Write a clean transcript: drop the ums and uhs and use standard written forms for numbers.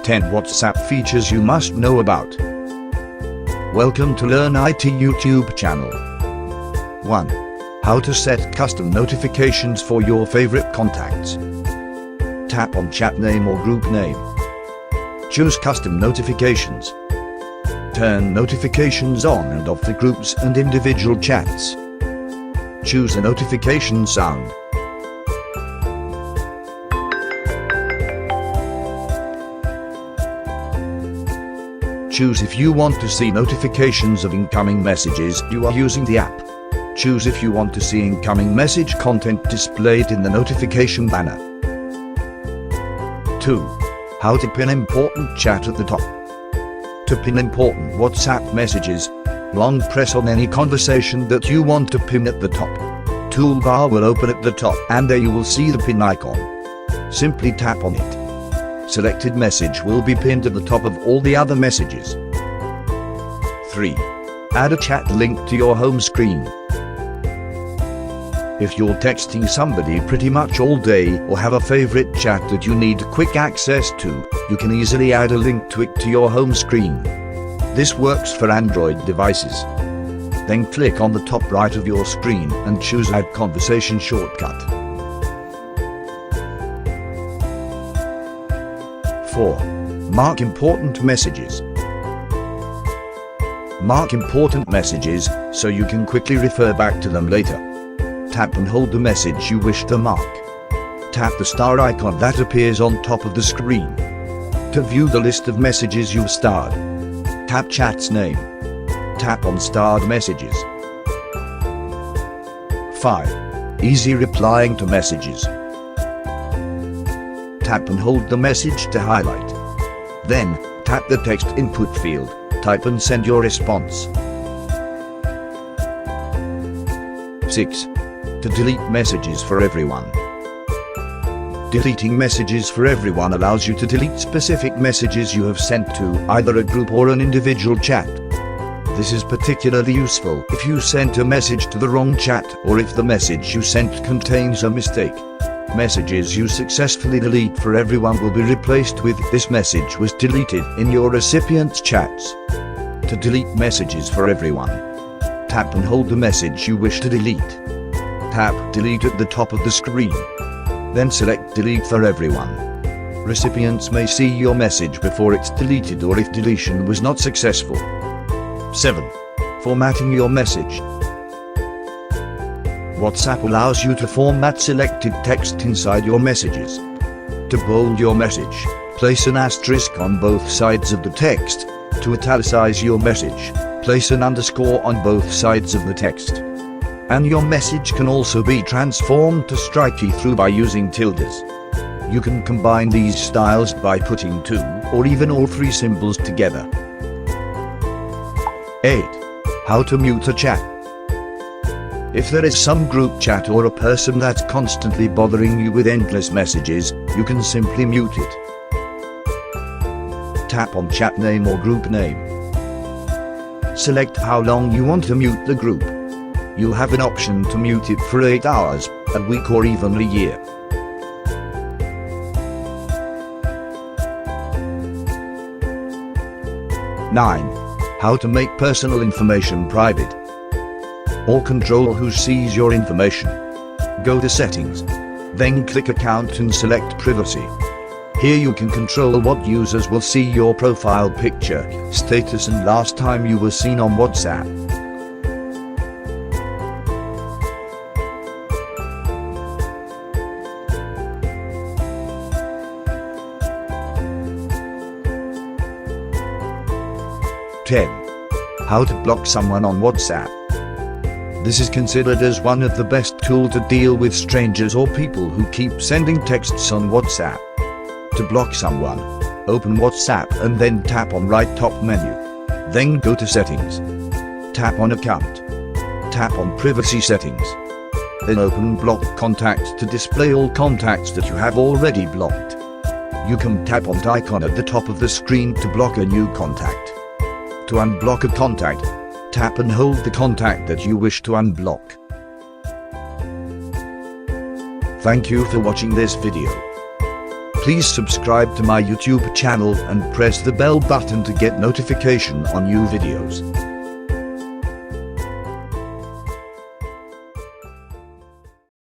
10 WhatsApp features you must know about. Welcome to Learn IT YouTube channel. 1. How to set custom notifications for your favorite contacts. Tap on chat name or group name. Choose custom notifications. Turn notifications on and off the groups and individual chats. Choose a notification sound. Choose if you want to see notifications of incoming messages you are using the app. Choose if you want to see incoming message content displayed in the notification banner. 2. How to pin important chat at the top. To pin important WhatsApp messages, long press on any conversation that you want to pin at the top. Toolbar will open at the top and there you will see the pin icon. Simply tap on it. Selected message will be pinned at the top of all the other messages. 3. Add a chat link to your home screen. If you're texting somebody pretty much all day or have a favorite chat that you need quick access to, you can easily add a link to it to your home screen. This works for Android devices. Then click on the top right of your screen and choose Add Conversation shortcut. 4. Mark important messages. Mark important messages so you can quickly refer back to them later. Tap and hold the message you wish to mark. Tap the star icon that appears on top of the screen. To view the list of messages you've starred, tap chat's name. Tap on starred messages. 5. Easy replying to messages. Tap and hold the message to highlight. Then, tap the text input field, type and send your response. 6. To delete messages for everyone. Deleting messages for everyone allows you to delete specific messages you have sent to either a group or an individual chat. This is particularly useful if you sent a message to the wrong chat or if the message you sent contains a mistake. Messages you successfully delete for everyone will be replaced with "This message was deleted" in your recipient's chats. To delete messages for everyone, tap and hold the message you wish to delete. Tap Delete at the top of the screen. Then select Delete for everyone. Recipients may see your message before it's deleted or if deletion was not successful. 7. Formatting your message. WhatsApp allows you to format selected text inside your messages. To bold your message, place an asterisk on both sides of the text. To italicize your message, place an underscore on both sides of the text. And your message can also be transformed to striking through by using tildes. You can combine these styles by putting 2 or even all 3 symbols together. 8. How to mute a chat. If there is some group chat or a person that's constantly bothering you with endless messages, you can simply mute it. Tap on chat name or group name. Select how long you want to mute the group. You have an option to mute it for 8 hours, a week or even a year. 9. How to make personal information private or control who sees your information. Go to Settings. Then click Account and select Privacy. Here you can control what users will see, your profile picture, status and last time you were seen on WhatsApp. How to block someone on WhatsApp. This is considered as one of the best tools to deal with strangers or people who keep sending texts on WhatsApp. To block someone, open WhatsApp and then tap on right top menu. Then go to Settings. Tap on Account. Tap on Privacy Settings. Then open Block Contacts to display all contacts that you have already blocked. You can tap on the icon at the top of the screen to block a new contact. To unblock a contact, tap and hold the contact that you wish to unblock. Thank you for watching this video. Please subscribe to my YouTube channel and press the bell button to get notification on new videos.